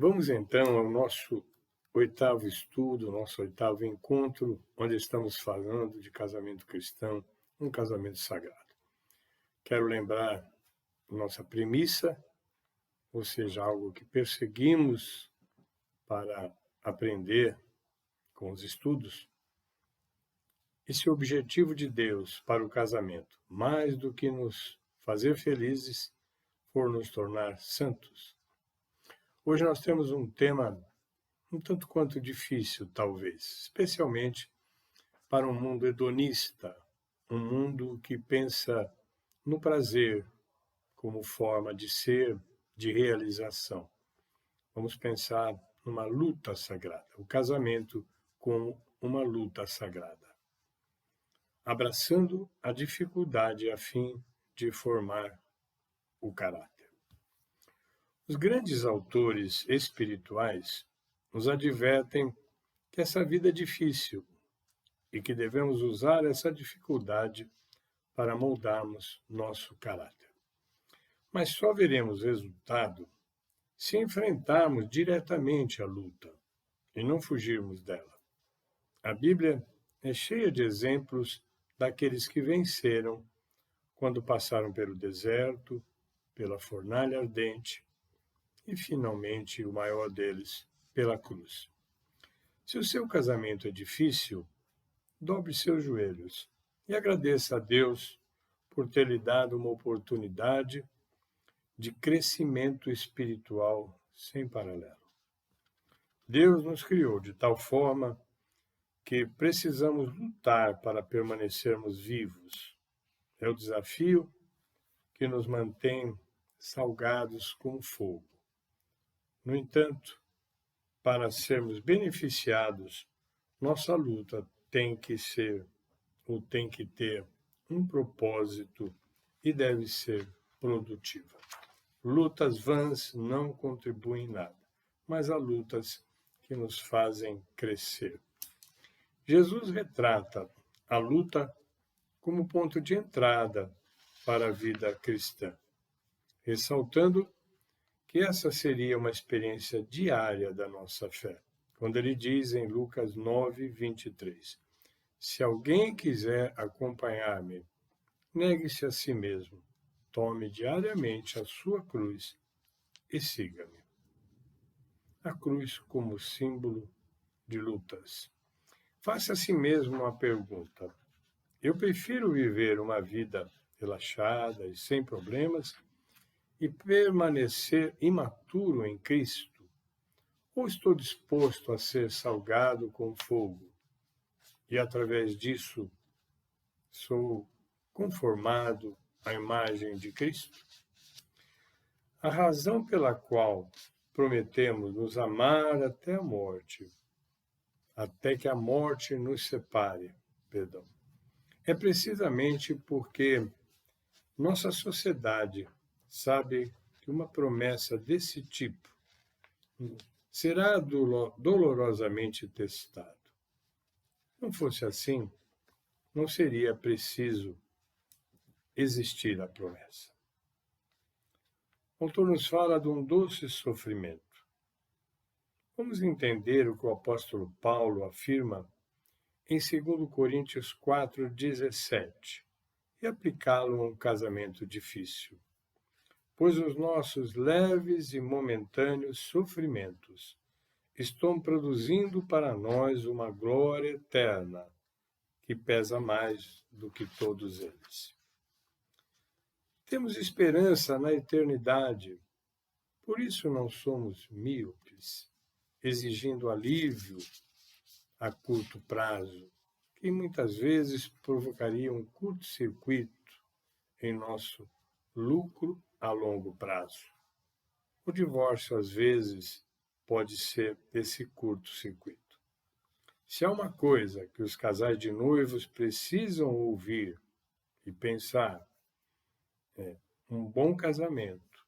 Vamos então ao nosso oitavo estudo, nosso oitavo encontro, onde estamos falando de casamento cristão, um casamento sagrado. Quero lembrar nossa premissa, ou seja, algo que perseguimos para aprender com os estudos. Esse objetivo de Deus para o casamento, mais do que nos fazer felizes, for nos tornar santos. Hoje nós temos um tema um tanto quanto difícil, talvez, especialmente para um mundo hedonista, um mundo que pensa no prazer como forma de ser, de realização. Vamos pensar numa luta sagrada, o casamento como uma luta sagrada, abraçando a dificuldade a fim de formar o caráter. Os grandes autores espirituais nos advertem que essa vida é difícil e que devemos usar essa dificuldade para moldarmos nosso caráter. Mas só veremos resultado se enfrentarmos diretamente a luta e não fugirmos dela. A Bíblia é cheia de exemplos daqueles que venceram quando passaram pelo deserto, pela fornalha ardente e, finalmente, o maior deles, pela cruz. Se o seu casamento é difícil, dobre seus joelhos e agradeça a Deus por ter lhe dado uma oportunidade de crescimento espiritual sem paralelo. Deus nos criou de tal forma que precisamos lutar para permanecermos vivos. É o desafio que nos mantém salgados como fogo. No entanto, para sermos beneficiados, nossa luta tem que ter um propósito e deve ser produtiva. Lutas vãs não contribuem em nada, mas há lutas que nos fazem crescer. Jesus retrata a luta como ponto de entrada para a vida cristã, ressaltando que essa seria uma experiência diária da nossa fé, quando ele diz em Lucas 9:23, se alguém quiser acompanhar-me, negue-se a si mesmo, tome diariamente a sua cruz e siga-me. A cruz como símbolo de lutas. Faça a si mesmo uma pergunta. Eu prefiro viver uma vida relaxada e sem problemas e permanecer imaturo em Cristo? Ou estou disposto a ser salgado com fogo e, através disso, sou conformado à imagem de Cristo? A razão pela qual prometemos nos amar até a morte, até que a morte nos separe, é precisamente porque nossa sociedade sabe que uma promessa desse tipo será dolorosamente testado. Não fosse assim, não seria preciso existir a promessa. O autor nos fala de um doce sofrimento. Vamos entender o que o apóstolo Paulo afirma em 2 Coríntios 4:17 e aplicá-lo a um casamento difícil. Pois os nossos leves e momentâneos sofrimentos estão produzindo para nós uma glória eterna, que pesa mais do que todos eles. Temos esperança na eternidade, por isso não somos míopes, exigindo alívio a curto prazo, que muitas vezes provocaria um curto-circuito em nosso lucro a longo prazo. O divórcio, às vezes, pode ser esse curto-circuito. Se há uma coisa que os casais de noivos precisam ouvir e pensar, um bom casamento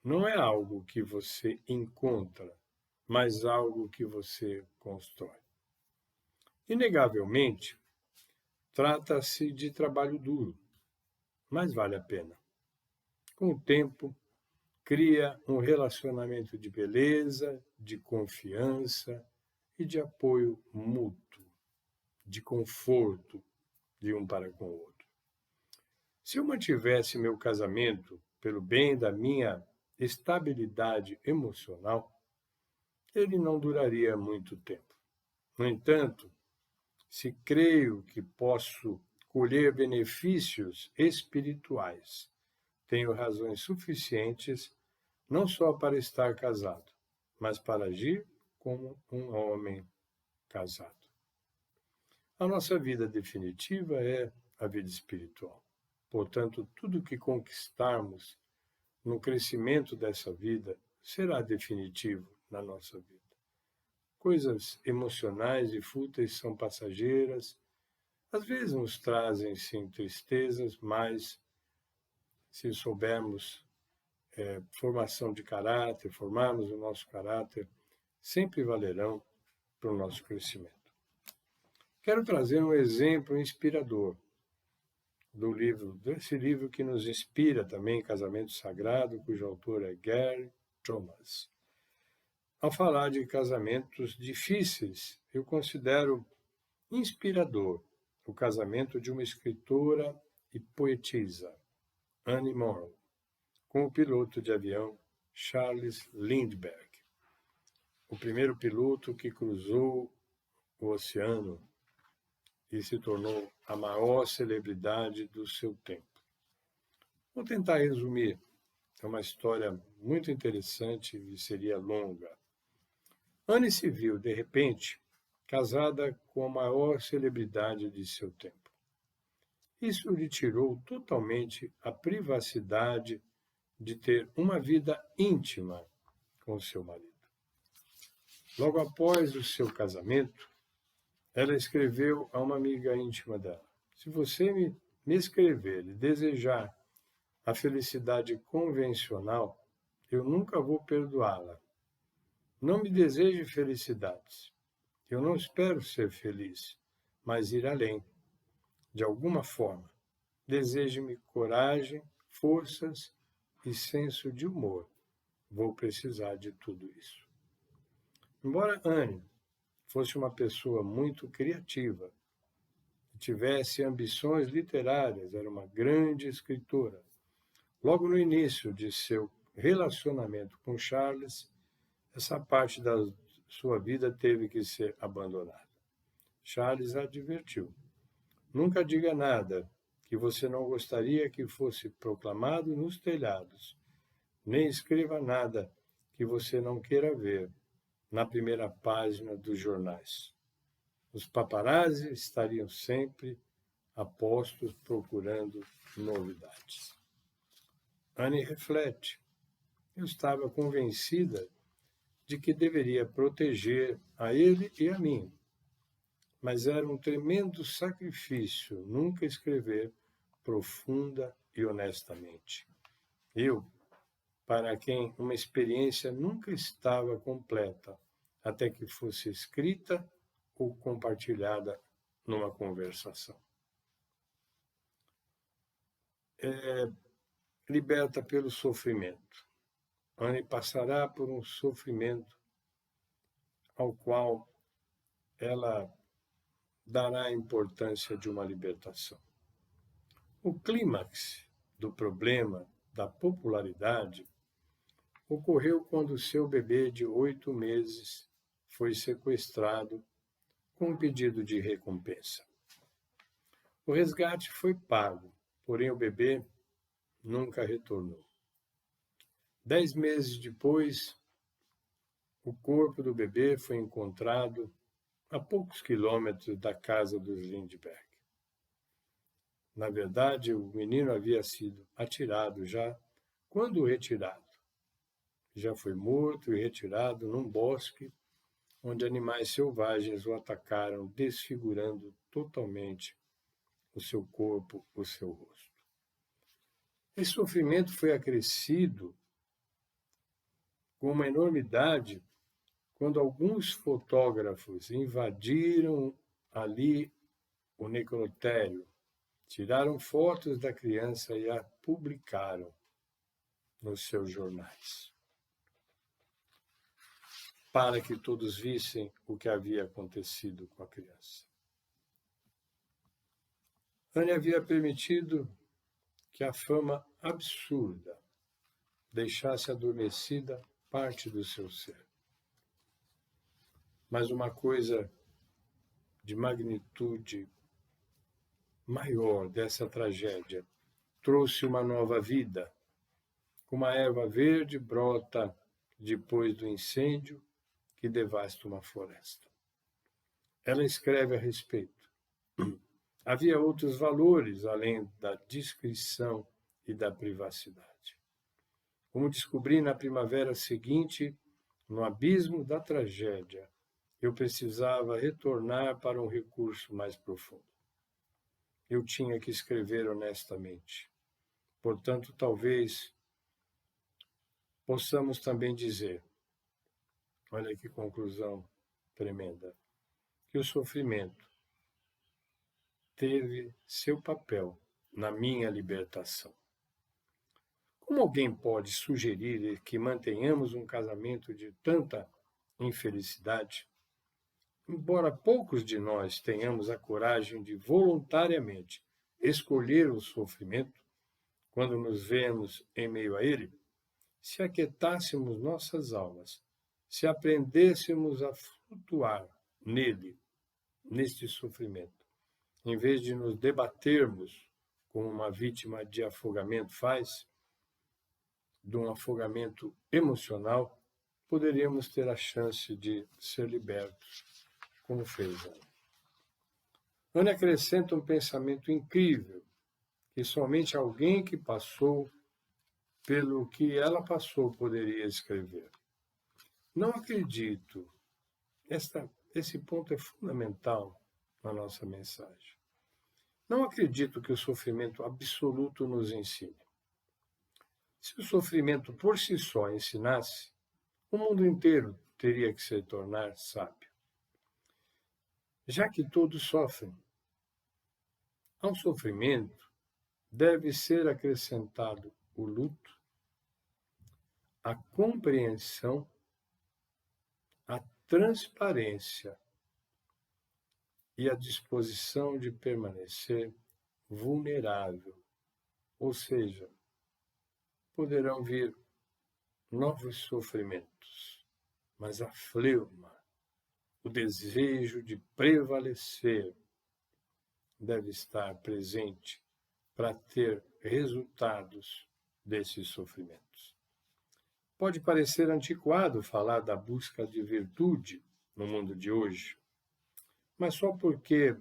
não é algo que você encontra, mas algo que você constrói. Inegavelmente, trata-se de trabalho duro, mas vale a pena. Com o tempo, cria um relacionamento de beleza, de confiança e de apoio mútuo, de conforto de um para com o outro. Se eu mantivesse meu casamento pelo bem da minha estabilidade emocional, ele não duraria muito tempo. No entanto, se creio que posso colher benefícios espirituais, tenho razões suficientes não só para estar casado, mas para agir como um homem casado. A nossa vida definitiva é a vida espiritual. Portanto, tudo que conquistarmos no crescimento dessa vida será definitivo na nossa vida. Coisas emocionais e fúteis são passageiras, às vezes nos trazem, sim, tristezas, mas se soubermos formação de caráter, formarmos o nosso caráter, sempre valerão para o nosso crescimento. Quero trazer um exemplo inspirador desse livro que nos inspira também, Casamento Sagrado, cujo autor é Gary Thomas. Ao falar de casamentos difíceis, eu considero inspirador o casamento de uma escritora e poetisa, Annie Morrow, com o piloto de avião Charles Lindbergh, o primeiro piloto que cruzou o oceano e se tornou a maior celebridade do seu tempo. Vou tentar resumir, é uma história muito interessante e seria longa. Anne se viu, de repente, casada com a maior celebridade de seu tempo. Isso lhe tirou totalmente a privacidade de ter uma vida íntima com seu marido. Logo após o seu casamento, ela escreveu a uma amiga íntima dela: se você me escrever e desejar a felicidade convencional, eu nunca vou perdoá-la. Não me deseje felicidades. Eu não espero ser feliz, mas ir além. De alguma forma, deseje-me coragem, forças e senso de humor. Vou precisar de tudo isso. Embora Anne fosse uma pessoa muito criativa, tivesse ambições literárias, era uma grande escritora. Logo no início de seu relacionamento com Charles, essa parte da sua vida teve que ser abandonada. Charles a advertiu: nunca diga nada que você não gostaria que fosse proclamado nos telhados, nem escreva nada que você não queira ver na primeira página dos jornais. Os paparazzi estariam sempre a postos procurando novidades. Anne reflete: eu estava convencida de que deveria proteger a ele e a mim, mas era um tremendo sacrifício nunca escrever profunda e honestamente. Eu, para quem uma experiência nunca estava completa, até que fosse escrita ou compartilhada numa conversação. Liberta pelo sofrimento. Anne passará por um sofrimento ao qual ela dará a importância de uma libertação. O clímax do problema da popularidade ocorreu quando seu bebê de 8 meses foi sequestrado com um pedido de recompensa. O resgate foi pago, porém o bebê nunca retornou. 10 meses depois, o corpo do bebê foi encontrado a poucos quilômetros da casa dos Lindbergh. Na verdade, o menino havia sido atirado já quando retirado. Já foi morto e retirado num bosque onde animais selvagens o atacaram, desfigurando totalmente o seu corpo, o seu rosto. Esse sofrimento foi acrescido com uma enormidade quando alguns fotógrafos invadiram ali o necrotério, tiraram fotos da criança e a publicaram. nos seus jornais, para que todos vissem o que havia acontecido com a criança. Anne havia permitido que a fama absurda deixasse adormecida parte do seu ser. Mas uma coisa de magnitude maior dessa tragédia trouxe uma nova vida. Uma erva verde brota depois do incêndio que devasta uma floresta. Ela escreve a respeito. Havia outros valores além da discrição e da privacidade. Como descobri na primavera seguinte, no abismo da tragédia, eu precisava retornar para um recurso mais profundo. Eu tinha que escrever honestamente. Portanto, talvez possamos também dizer, olha que conclusão tremenda, que o sofrimento teve seu papel na minha libertação. Como alguém pode sugerir que mantenhamos um casamento de tanta infelicidade? Embora poucos de nós tenhamos a coragem de voluntariamente escolher o sofrimento, quando nos vemos em meio a ele, se aquietássemos nossas almas, se aprendêssemos a flutuar nele, neste sofrimento, em vez de nos debatermos como uma vítima de afogamento faz, de um afogamento emocional, poderíamos ter a chance de ser libertos, como fez Anne. Anne acrescenta um pensamento incrível, que somente alguém que passou pelo que ela passou poderia escrever. Não acredito, esse ponto é fundamental na nossa mensagem. Não acredito que o sofrimento absoluto nos ensine. Se o sofrimento por si só ensinasse, o mundo inteiro teria que se tornar sábio. Já que todos sofrem, ao sofrimento deve ser acrescentado o luto, a compreensão, a transparência e a disposição de permanecer vulnerável, ou seja, poderão vir novos sofrimentos, mas a fleuma, o desejo de prevalecer, deve estar presente para ter resultados desses sofrimentos. Pode parecer antiquado falar da busca de virtude no mundo de hoje, mas só porque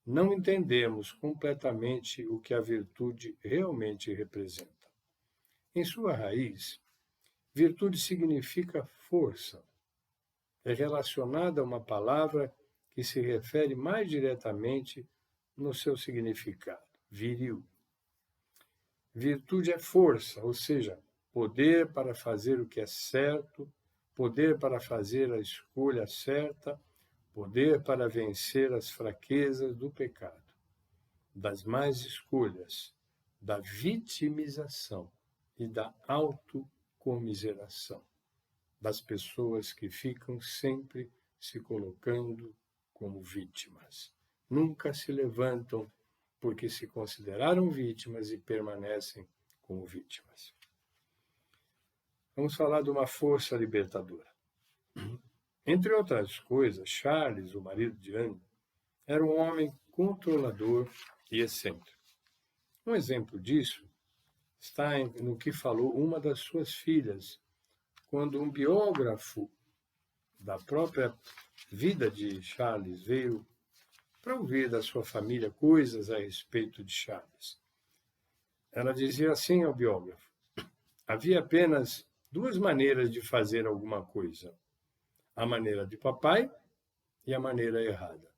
não entendemos completamente o que a virtude realmente representa. Em sua raiz, virtude significa força. É relacionada a uma palavra que se refere mais diretamente no seu significado, viril. Virtude é força, ou seja, poder para fazer o que é certo, poder para fazer a escolha certa, poder para vencer as fraquezas do pecado, das más escolhas, da vitimização e da autocomiseração, das pessoas que ficam sempre se colocando como vítimas. Nunca se levantam porque se consideraram vítimas e permanecem como vítimas. Vamos falar de uma força libertadora. Entre outras coisas, Charles, o marido de Anne, era um homem controlador e excêntrico. Um exemplo disso está no que falou uma das suas filhas, quando um biógrafo da própria vida de Charles veio para ouvir da sua família coisas a respeito de Charles. Ela dizia assim ao biógrafo: havia apenas duas maneiras de fazer alguma coisa, a maneira de papai e a maneira errada.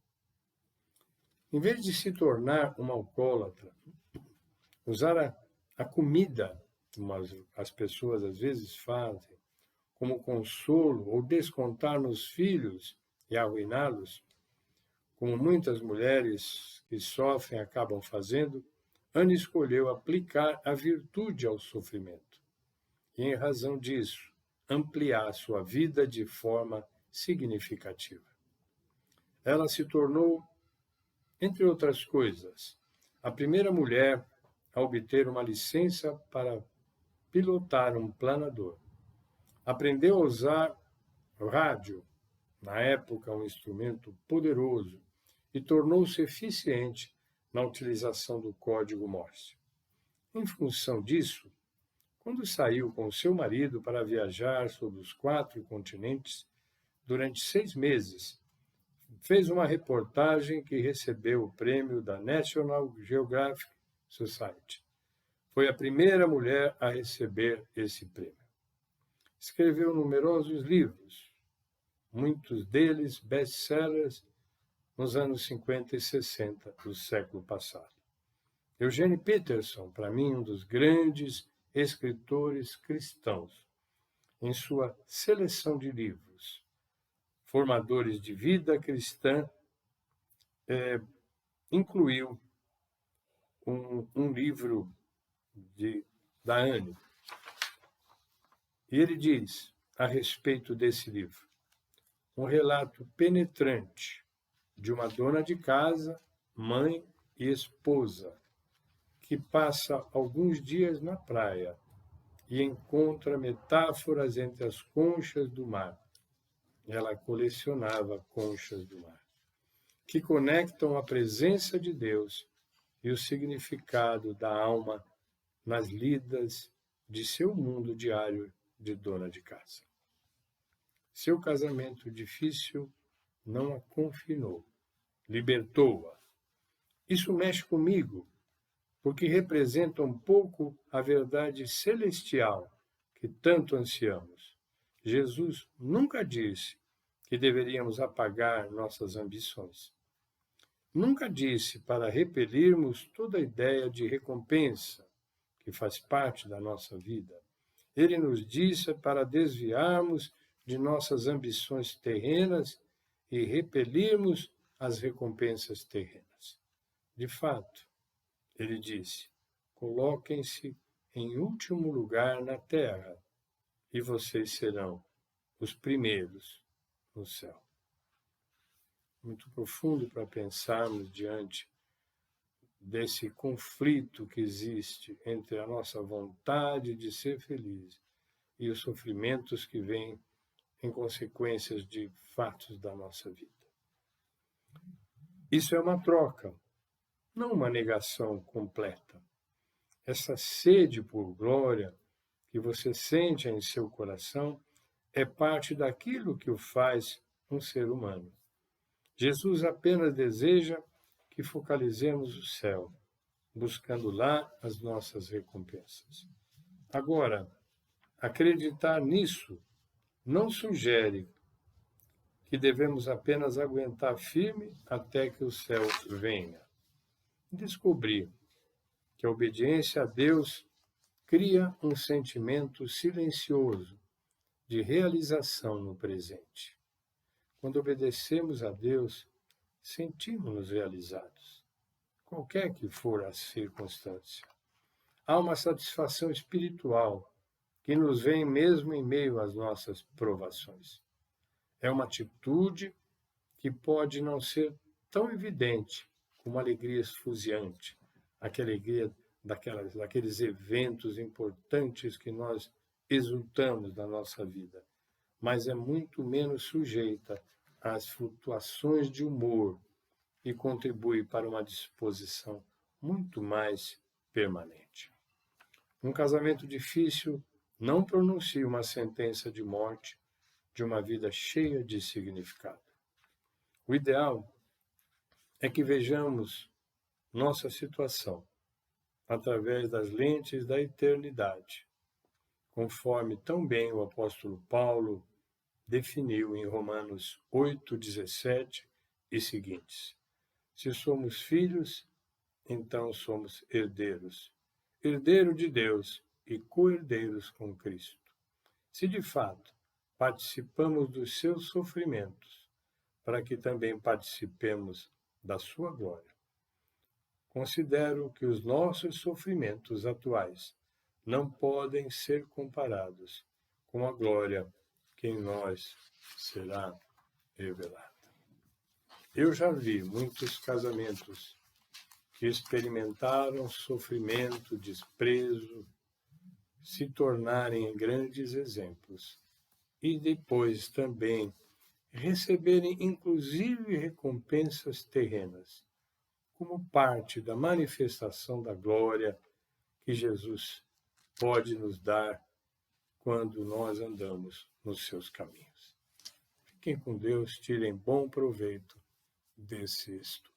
Em vez de se tornar uma alcoólatra, usar a comida, como as pessoas às vezes fazem, como consolo ou descontar nos filhos e arruiná-los, como muitas mulheres que sofrem acabam fazendo, Anne escolheu aplicar a virtude ao sofrimento. e, em razão disso, ampliar sua vida de forma significativa. Ela se tornou, entre outras coisas, a primeira mulher a obter uma licença para pilotar um planador. Aprendeu a usar rádio, na época um instrumento poderoso, e tornou-se eficiente na utilização do código Morse. Em função disso, quando saiu com seu marido para viajar sobre os 4 continentes durante 6 meses, fez uma reportagem que recebeu o prêmio da National Geographic Society. Foi a primeira mulher a receber esse prêmio. Escreveu numerosos livros, muitos deles best-sellers nos anos 50 e 60 do século passado. Eugene Peterson, para mim, um dos grandes escritores cristãos, em sua seleção de livros, formadores de vida cristã, incluiu um livro da Anne. E ele diz, a respeito desse livro, um relato penetrante de uma dona de casa, mãe e esposa, que passa alguns dias na praia e encontra metáforas entre as conchas do mar. Ela colecionava conchas do mar, que conectam a presença de Deus e o significado da alma nas lidas de seu mundo diário de dona de casa. Seu casamento difícil não a confinou, libertou-a. Isso mexe comigo, porque representa um pouco a verdade celestial que tanto ansiamos. Jesus nunca disse que deveríamos apagar nossas ambições. Nunca disse para repelirmos toda ideia de recompensa que faz parte da nossa vida. Ele nos disse para desviarmos de nossas ambições terrenas e repelirmos as recompensas terrenas. De fato, ele disse, coloquem-se em último lugar na terra e vocês serão os primeiros no céu. Muito profundo para pensarmos diante desse conflito que existe entre a nossa vontade de ser feliz e os sofrimentos que vêm em consequências de fatos da nossa vida. Isso é uma troca, não uma negação completa. Essa sede por glória que você sente em seu coração é parte daquilo que o faz um ser humano. Jesus apenas deseja que focalizemos o céu, buscando lá as nossas recompensas. Agora, acreditar nisso não sugere que devemos apenas aguentar firme até que o céu venha. Descobrir que a obediência a Deus cria um sentimento silencioso de realização no presente. Quando obedecemos a Deus, sentimos-nos realizados, qualquer que for a circunstância. Há uma satisfação espiritual que nos vem mesmo em meio às nossas provações. É uma atitude que pode não ser tão evidente como a alegria esfuziante, aquela alegria daqueles eventos importantes que nós exultamos na nossa vida, mas é muito menos sujeita às flutuações de humor e contribui para uma disposição muito mais permanente. Um casamento difícil não pronuncia uma sentença de morte de uma vida cheia de significado. O ideal é que vejamos nossa situação através das lentes da eternidade, conforme tão bem o apóstolo Paulo definiu em Romanos 8:17 e seguintes. Se somos filhos, então somos herdeiros, herdeiro de Deus e co-herdeiros com Cristo. Se de fato participamos dos seus sofrimentos, para que também participemos da sua glória. Considero que os nossos sofrimentos atuais não podem ser comparados com a glória que em nós será revelada. Eu já vi muitos casamentos que experimentaram sofrimento, desprezo, se tornarem grandes exemplos e depois também receberem inclusive recompensas terrenas, como parte da manifestação da glória que Jesus pode nos dar quando nós andamos nos seus caminhos. Fiquem com Deus, tirem bom proveito desse estudo.